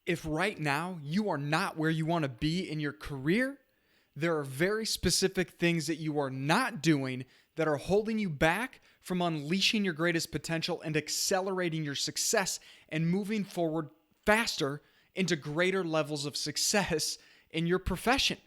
if right now you are not where you want to be in your career, there are very specific things that you are not doing that are holding you back from unleashing your greatest potential and accelerating your success and moving forward faster into greater levels of success in your profession.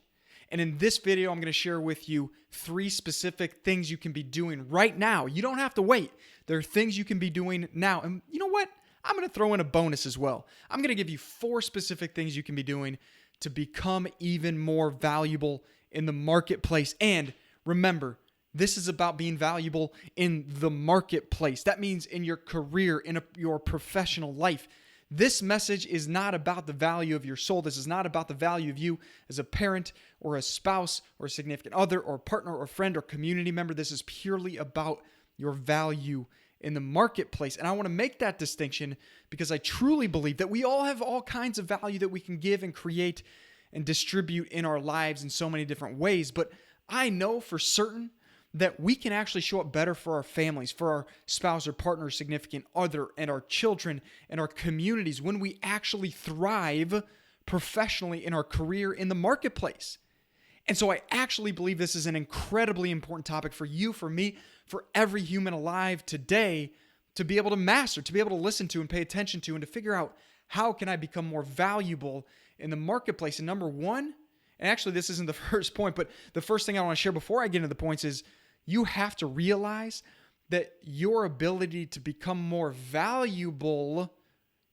And in this video, I'm going to share with you 3 specific things you can be doing right now. You don't have to wait. There are things you can be doing now. And you know what? I'm going to throw in a bonus as well. I'm going to give you 4 specific things you can be doing to become even more valuable in the marketplace. And remember, this is about being valuable in the marketplace. That means in your career, in your professional life. This message is not about the value of your soul. This is not about the value of you as a parent or a spouse or a significant other or partner or friend or community member. This is purely about your value in the marketplace. And I want to make that distinction because I truly believe that we all have all kinds of value that we can give and create and distribute in our lives in so many different ways. But I know for certain that we can actually show up better for our families, for our spouse or partner or significant other, and our children and our communities when we actually thrive professionally in our career in the marketplace. And so I actually believe this is an incredibly important topic for you, for me, for every human alive today to be able to master, to be able to listen to and pay attention to, and to figure out how can I become more valuable in the marketplace. And number one, and actually this isn't the first point, but the first thing I want to share before I get into the points is you have to realize that your ability to become more valuable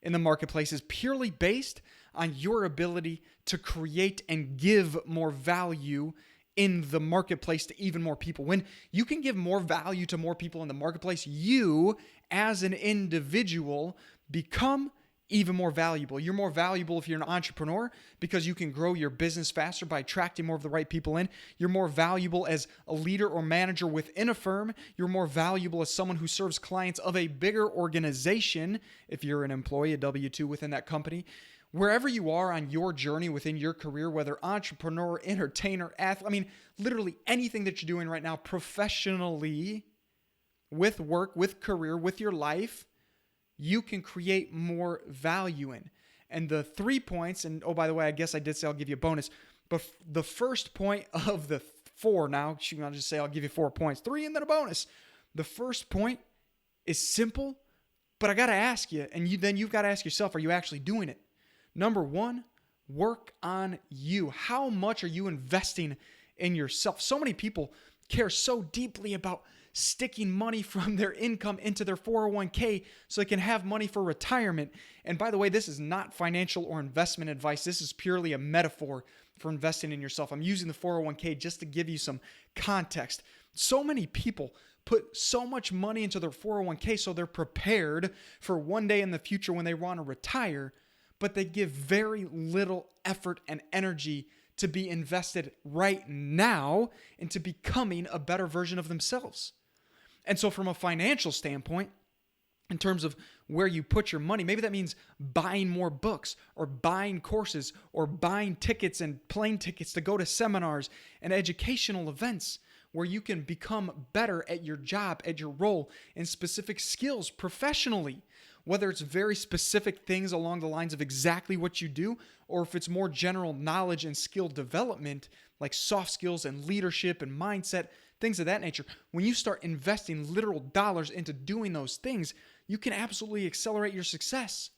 in the marketplace is purely based on your ability to create and give more value in the marketplace to even more people. When you can give more value to more people in the marketplace, you as an individual become even more valuable. You're more valuable if you're an entrepreneur because you can grow your business faster by attracting more of the right people in. You're more valuable as a leader or manager within a firm. You're more valuable as someone who serves clients of a bigger organization if you're an employee, a W-2 within that company. Wherever you are on your journey within your career, whether entrepreneur, entertainer, athlete, literally anything that you're doing right now professionally, with work, with career, with your life, you can create more value in. And the 3 points, and oh, by the way, I guess I did say I'll give you a bonus, but the first point of the 4 now, I'll just say I'll give you 4 points, 3 and then a bonus. The first point is simple, but I got to ask you, and then you've got to ask yourself, are you actually doing it? Number 1, work on you. How much are you investing in yourself? So many people care so deeply about sticking money from their income into their 401k so they can have money for retirement. And by the way, this is not financial or investment advice. This is purely a metaphor for investing in yourself. I'm using the 401k just to give you some context. So many people put so much money into their 401k so they're prepared for one day in the future when they want to retire, but they give very little effort and energy to be invested right now into becoming a better version of themselves. And so from a financial standpoint, in terms of where you put your money, maybe that means buying more books or buying courses or buying tickets and plane tickets to go to seminars and educational events where you can become better at your job, at your role, in specific skills professionally. Whether it's very specific things along the lines of exactly what you do, or if it's more general knowledge and skill development, like soft skills and leadership and mindset, things of that nature. When you start investing literal dollars into doing those things, you can absolutely accelerate your success.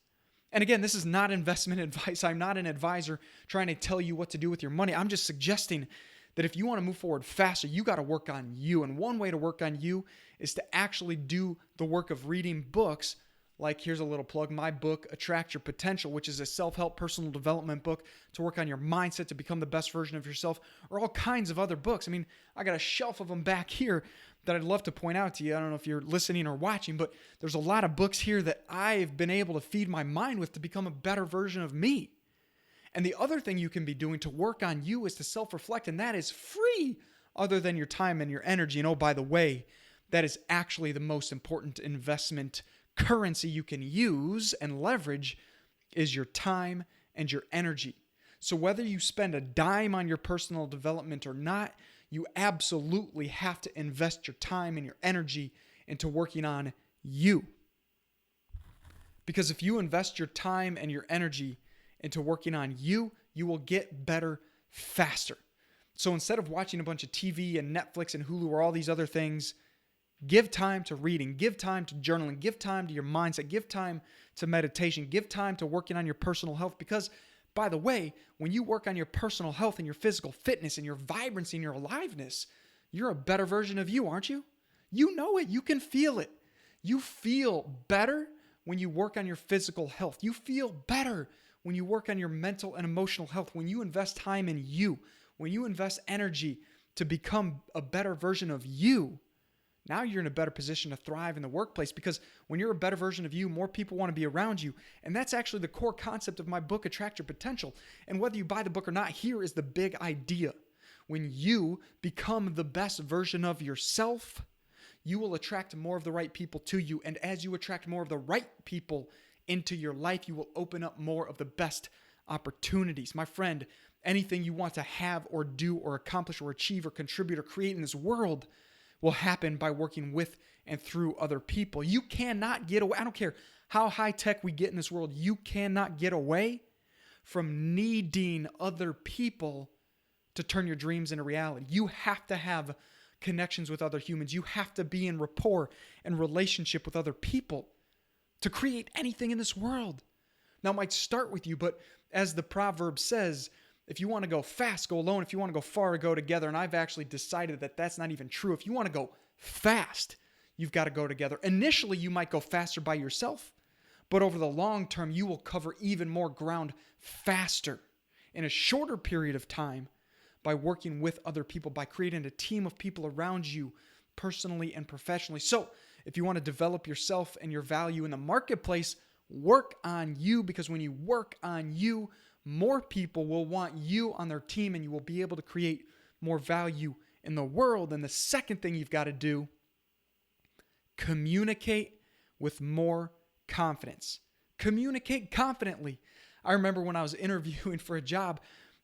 And again, this is not investment advice. I'm not an advisor trying to tell you what to do with your money. I'm just suggesting that if you want to move forward faster, you got to work on you. And one way to work on you is to actually do the work of reading books. Like, here's a little plug, my book, Attract Your Potential, which is a self-help personal development book to work on your mindset to become the best version of yourself, or all kinds of other books. I got a shelf of them back here that I'd love to point out to you. I don't know if you're listening or watching, but there's a lot of books here that I've been able to feed my mind with to become a better version of me. And the other thing you can be doing to work on you is to self-reflect, and that is free other than your time and your energy. And oh, by the way, that is actually the most important investment currency you can use and leverage is your time and your energy. So whether you spend a dime on your personal development or not, you absolutely have to invest your time and your energy into working on you. Because if you invest your time and your energy into working on you, you will get better faster. So instead of watching a bunch of TV and Netflix and Hulu or all these other things, give time to reading, give time to journaling, give time to your mindset, give time to meditation, give time to working on your personal health. Because, by the way, when you work on your personal health and your physical fitness and your vibrancy and your aliveness, you're a better version of you, aren't you? You know it. You can feel it. You feel better when you work on your physical health. You feel better when you work on your mental and emotional health, when you invest time in you, when you invest energy to become a better version of you. Now you're in a better position to thrive in the workplace, because when you're a better version of you, more people want to be around you. And that's actually the core concept of my book, Attract Your Potential. And whether you buy the book or not, here is the big idea. When you become the best version of yourself, you will attract more of the right people to you. And as you attract more of the right people into your life, you will open up more of the best opportunities. My friend, anything you want to have or do or accomplish or achieve or contribute or create in this world will happen by working with and through other people. You cannot get away. I don't care how high tech we get in this world. You cannot get away from needing other people to turn your dreams into reality. You have to have connections with other humans. You have to be in rapport and relationship with other people to create anything in this world. Now, it might start with you, but as the proverb says, if you want to go fast, go alone. If you want to go far, go together. And I've actually decided that that's not even true. If you want to go fast, you've got to go together. Initially, you might go faster by yourself, but over the long term, you will cover even more ground faster in a shorter period of time by working with other people, by creating a team of people around you personally and professionally. So if you want to develop yourself and your value in the marketplace, work on you, because when you work on you, more people will want you on their team and you will be able to create more value in the world. And the second thing you've got to do, communicate with more confidence. Communicate confidently. I remember when I was interviewing for a job,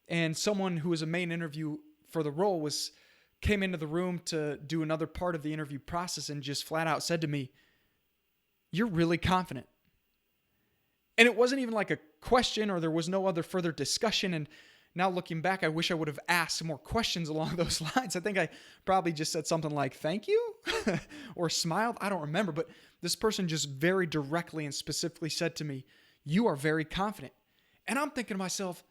and someone who was a main interview for the role came into the room to do another part of the interview process and just flat out said to me, "You're really confident." And it wasn't even like a question, or there was no other further discussion. And now looking back, I wish I would have asked more questions along those lines. I think I probably just said something like, "Thank you," or smiled. I don't remember. But this person just very directly and specifically said to me, "You are very confident." And I'm thinking to myself,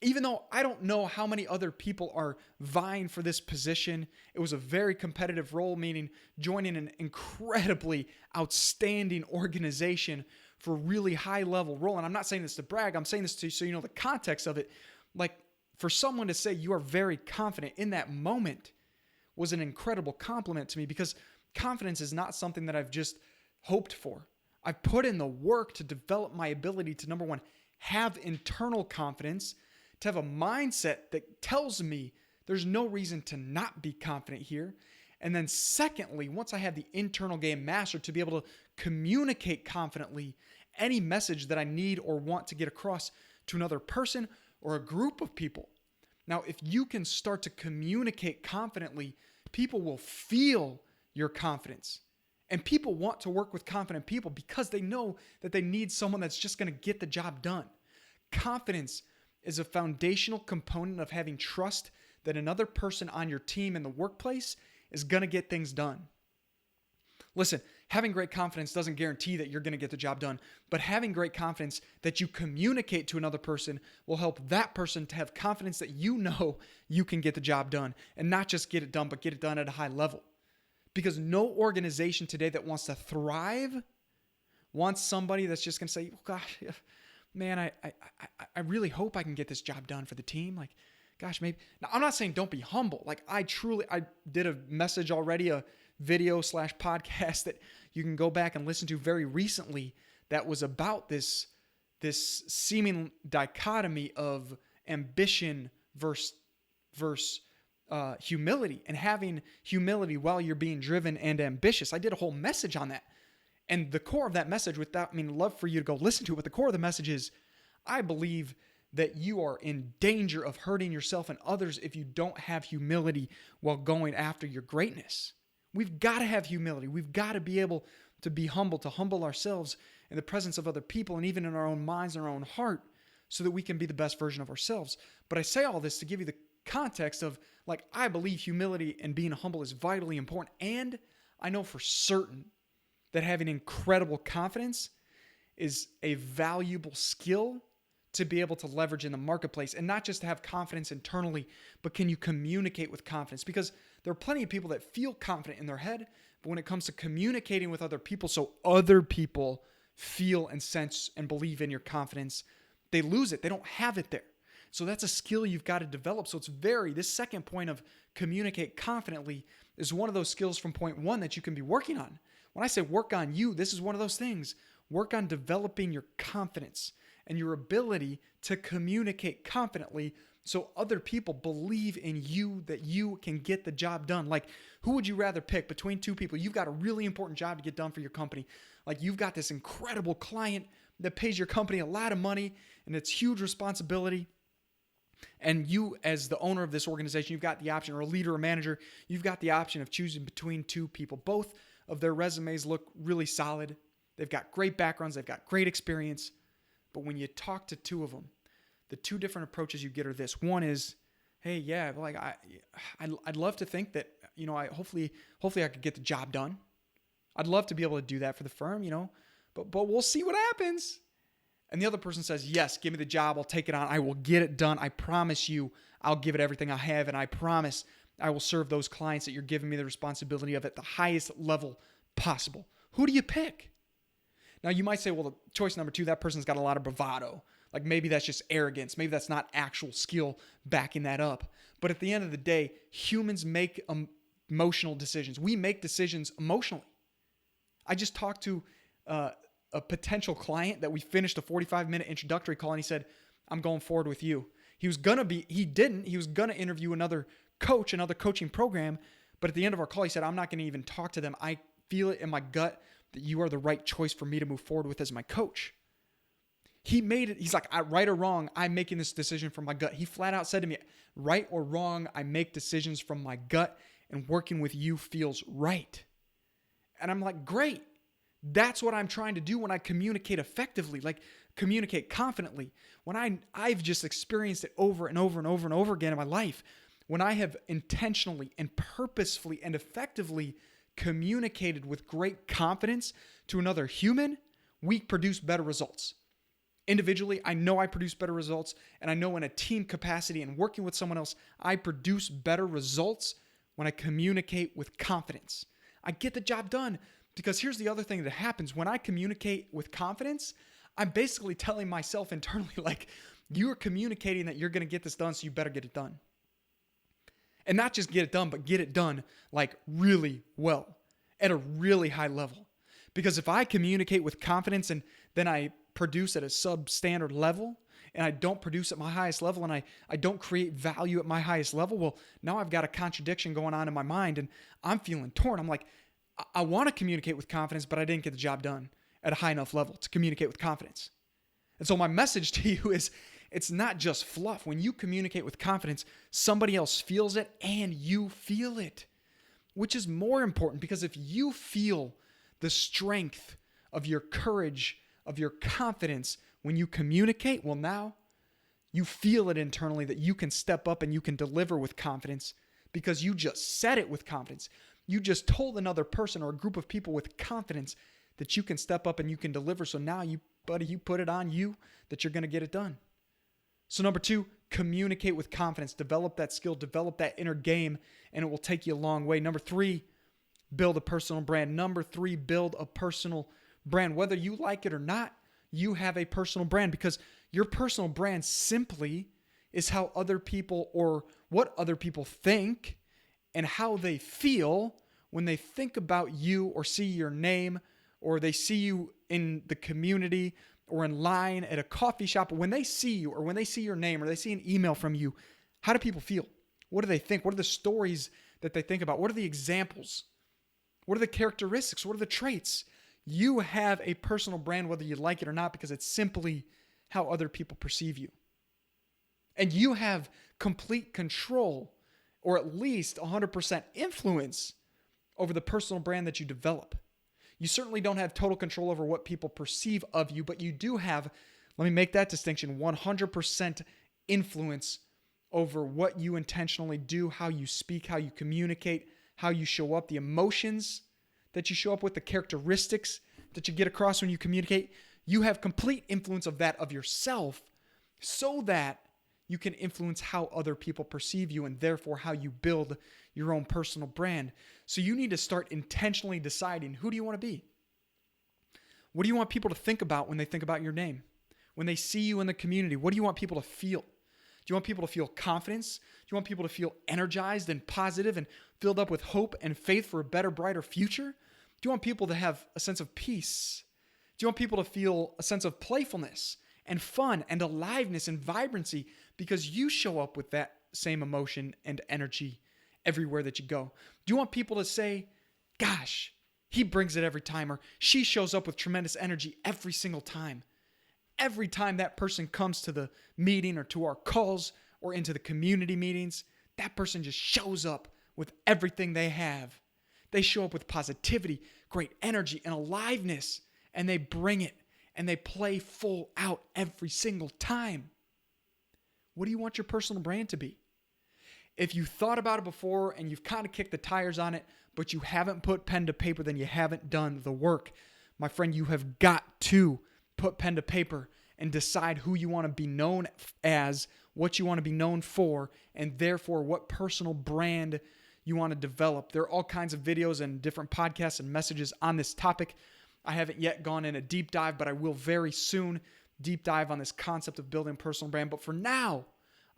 even though I don't know how many other people are vying for this position, it was a very competitive role, meaning joining an incredibly outstanding organization for a really high-level role. And I'm not saying this to brag. I'm saying this to you so you know the context of it. Like, for someone to say you are very confident in that moment was an incredible compliment to me, because confidence is not something that I've just hoped for. I've put in the work to develop my ability to, number one, have internal confidence, to have a mindset that tells me there's no reason to not be confident here. And then secondly, once I have the internal game mastered, to be able to communicate confidently any message that I need or want to get across to another person or a group of people. Now, if you can start to communicate confidently, people will feel your confidence. And people want to work with confident people because they know that they need someone that's just going to get the job done. Confidence is a foundational component of having trust that another person on your team in the workplace is going to get things done. Listen, having great confidence doesn't guarantee that you're going to get the job done, but having great confidence that you communicate to another person will help that person to have confidence that you know you can get the job done, and not just get it done, but get it done at a high level. Because no organization today that wants to thrive wants somebody that's just going to say, "Oh, gosh, man, I really hope I can get this job done for the team. Like, gosh, maybe." Now, I'm not saying don't be humble. Like, I did a message already, a video/podcast that you can go back and listen to very recently, that was about this seeming dichotomy of ambition versus humility, and having humility while you're being driven and ambitious. I did a whole message on that. And the core of that message, love for you to go listen to it, but the core of the message is, I believe that you are in danger of hurting yourself and others if you don't have humility while going after your greatness. We've got to have humility. We've got to be able to be humble, to humble ourselves in the presence of other people and even in our own minds and our own heart, so that we can be the best version of ourselves. But I say all this to give you the context of, like, I believe humility and being humble is vitally important. And I know for certain that having incredible confidence is a valuable skill to be able to leverage in the marketplace, and not just to have confidence internally, but can you communicate with confidence? Because there are plenty of people that feel confident in their head, but when it comes to communicating with other people so other people feel and sense and believe in your confidence, they lose it. They don't have it there. So that's a skill you've got to develop. So this second point of communicate confidently is one of those skills from point one that you can be working on. When I say work on you, this is one of those things. Work on developing your confidence and your ability to communicate confidently so other people believe in you, that you can get the job done. Like, who would you rather pick between two people? You've got a really important job to get done for your company. Like, you've got this incredible client that pays your company a lot of money, and it's huge responsibility. And you, as the owner of this organization, you've got the option, or a leader or manager, you've got the option of choosing between two people. Both of their resumes look really solid. They've got great backgrounds. They've got great experience. But when you talk to two of them, the two different approaches you get are this. One is, hey, yeah, like I'd love to think that, hopefully I could get the job done. I'd love to be able to do that for the firm, but we'll see what happens. And the other person says, yes, give me the job. I'll take it on. I will get it done. I promise you I'll give it everything I have. And I promise I will serve those clients that you're giving me the responsibility of at the highest level possible. Who do you pick? Now, you might say, well, the choice number two, that person's got a lot of bravado. Like, maybe that's just arrogance. Maybe that's not actual skill backing that up. But at the end of the day, humans make emotional decisions. We make decisions emotionally. I just talked to a potential client that we finished a 45-minute introductory call, and he said, I'm going forward with you. He was going to interview another coach, another coaching program. But at the end of our call, he said, I'm not going to even talk to them. I feel it in my gut that you are the right choice for me to move forward with as my coach. He made it. He's like, right or wrong, I'm making this decision from my gut. He flat out said to me, right or wrong, I make decisions from my gut, and working with you feels right. And I'm like, great. That's what I'm trying to do when I communicate effectively, like communicate confidently. When I've just experienced it over and over and over and over again in my life. When I have intentionally and purposefully and effectively communicated with great confidence to another human, we produce better results. Individually, I know I produce better results, and I know in a team capacity and working with someone else, I produce better results when I communicate with confidence. I get the job done, because here's the other thing that happens. When I communicate with confidence, I'm basically telling myself internally, like, you're communicating that you're going to get this done, so you better get it done. And not just get it done, but get it done like really well at a really high level. Because if I communicate with confidence and then I produce at a substandard level and I don't produce at my highest level and I don't create value at my highest level, well, now I've got a contradiction going on in my mind and I'm feeling torn. I'm like, I want to communicate with confidence, but I didn't get the job done at a high enough level to communicate with confidence. And so my message to you is, it's not just fluff. When you communicate with confidence, somebody else feels it and you feel it, which is more important, because if you feel the strength of your courage, of your confidence when you communicate, well, now you feel it internally that you can step up and you can deliver with confidence because you just said it with confidence. You just told another person or a group of people with confidence that you can step up and you can deliver. So now you put it on you that you're going to get it done. So number two, communicate with confidence. Develop that skill, develop that inner game, and it will take you a long way. Number three, build a personal brand. Number three, build a personal brand. Whether you like it or not, you have a personal brand, because your personal brand simply is how other people, or what other people think and how they feel when they think about you or see your name, or they see you in the community or in line at a coffee shop. When they see you, or when they see your name, or they see an email from you, how do people feel? What do they think? What are the stories that they think about? What are the examples? What are the characteristics? What are the traits? You have a personal brand, whether you like it or not, because it's simply how other people perceive you. And you have complete control, or at least 100% influence over the personal brand that you develop. You certainly don't have total control over what people perceive of you, but you do have Let me make that distinction. 100% influence over what you intentionally do, how you speak, how you communicate, how you show up, the emotions that you show up with, the characteristics that you get across when you communicate. You have complete influence of that of yourself so that you can influence how other people perceive you and therefore how you build your own personal brand. So you need to start intentionally deciding, who do you want to be? What do you want people to think about when they think about your name? When they see you in the community, what do you want people to feel? Do you want people to feel confidence? Do you want people to feel energized and positive and filled up with hope and faith for a better, brighter future? Do you want people to have a sense of peace? Do you want people to feel a sense of playfulness and fun and aliveness and vibrancy because you show up with that same emotion and energy everywhere that you go? Do you want people to say, gosh, he brings it every time, or she shows up with tremendous energy every single time? Every time that person comes to the meeting or to our calls or into the community meetings, that person just shows up with everything they have. They show up with positivity, great energy, and aliveness, and they bring it, and they play full out every single time. What do you want your personal brand to be? If you thought about it before and you've kind of kicked the tires on it, but you haven't put pen to paper, then you haven't done the work. My friend, you have got to put pen to paper and decide who you want to be known as, what you want to be known for, and therefore what personal brand you want to develop. There are all kinds of videos and different podcasts and messages on this topic. I haven't yet gone in a deep dive, but I will very soon deep dive on this concept of building a personal brand. But for now,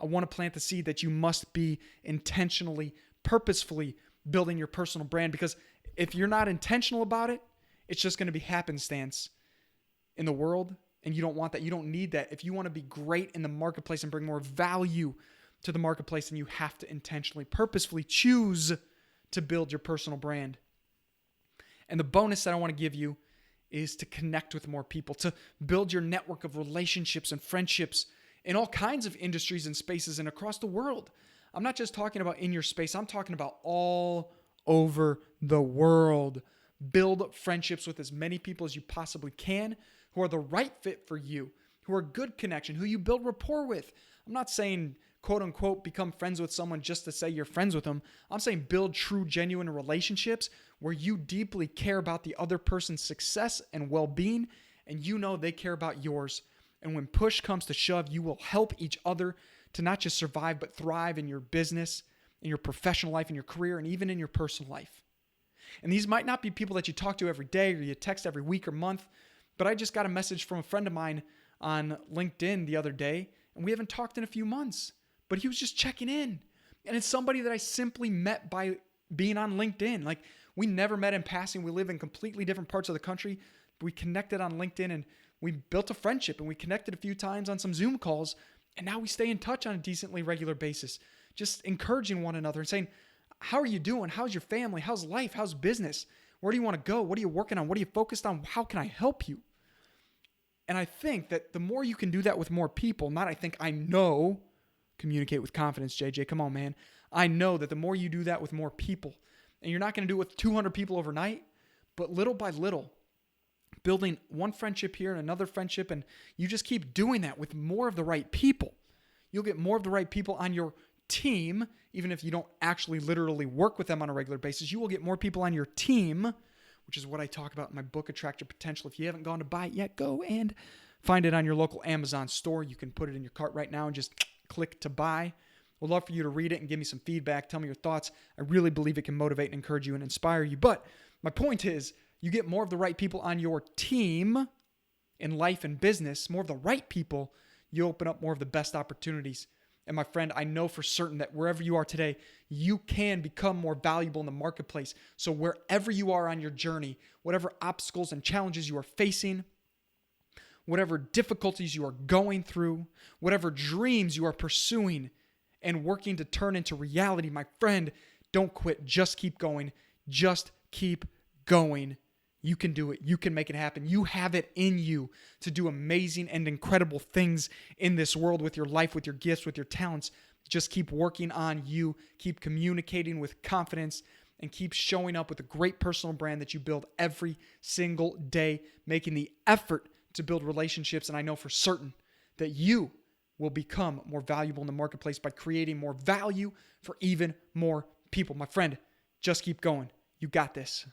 I want to plant the seed that you must be intentionally, purposefully building your personal brand, because if you're not intentional about it, it's just going to be happenstance in the world, and you don't want that. You don't need that. If you want to be great in the marketplace and bring more value to the marketplace, then you have to intentionally, purposefully choose to build your personal brand. And the bonus that I want to give you is to connect with more people, to build your network of relationships and friendships in all kinds of industries and spaces and across the world. I'm not just talking about in your space. I'm talking about all over the world. Build friendships with as many people as you possibly can who are the right fit for you, who are good connection, who you build rapport with. I'm not saying, quote unquote, become friends with someone just to say you're friends with them. I'm saying build true, genuine relationships where you deeply care about the other person's success and well-being, and you know they care about yours. And when push comes to shove, you will help each other to not just survive, but thrive in your business, in your professional life, in your career, and even in your personal life. And these might not be people that you talk to every day or you text every week or month, but I just got a message from a friend of mine on LinkedIn the other day, and we haven't talked in a few months, but he was just checking in. And it's somebody that I simply met by being on LinkedIn. Like, we never met in passing. We live in completely different parts of the country, but we connected on LinkedIn, and we built a friendship, and we connected a few times on some Zoom calls, and now we stay in touch on a decently regular basis, just encouraging one another and saying, how are you doing? How's your family? How's life? How's business? Where do you want to go? What are you working on? What are you focused on? How can I help you? And I think that the more you can do that with more people, I know, communicate with confidence, JJ, come on, man. I know that the more you do that with more people, and you're not going to do it with 200 people overnight, but little by little, building one friendship here and another friendship, and you just keep doing that with more of the right people. You'll get more of the right people on your team, even if you don't actually literally work with them on a regular basis. You will get more people on your team, which is what I talk about in my book, Attract Your Potential. If you haven't gone to buy it yet, go and find it on your local Amazon store. You can put it in your cart right now and just click to buy. We'd love for you to read it and give me some feedback. Tell me your thoughts. I really believe it can motivate and encourage you and inspire you. But my point is, you get more of the right people on your team in life and business, more of the right people, you open up more of the best opportunities. And my friend, I know for certain that wherever you are today, you can become more valuable in the marketplace. So wherever you are on your journey, whatever obstacles and challenges you are facing, whatever difficulties you are going through, whatever dreams you are pursuing and working to turn into reality, my friend, don't quit. Just keep going. Just keep going. You can do it. You can make it happen. You have it in you to do amazing and incredible things in this world with your life, with your gifts, with your talents. Just keep working on you. Keep communicating with confidence and keep showing up with a great personal brand that you build every single day, making the effort to build relationships, and I know for certain that you will become more valuable in the marketplace by creating more value for even more people. My friend, just keep going. You got this.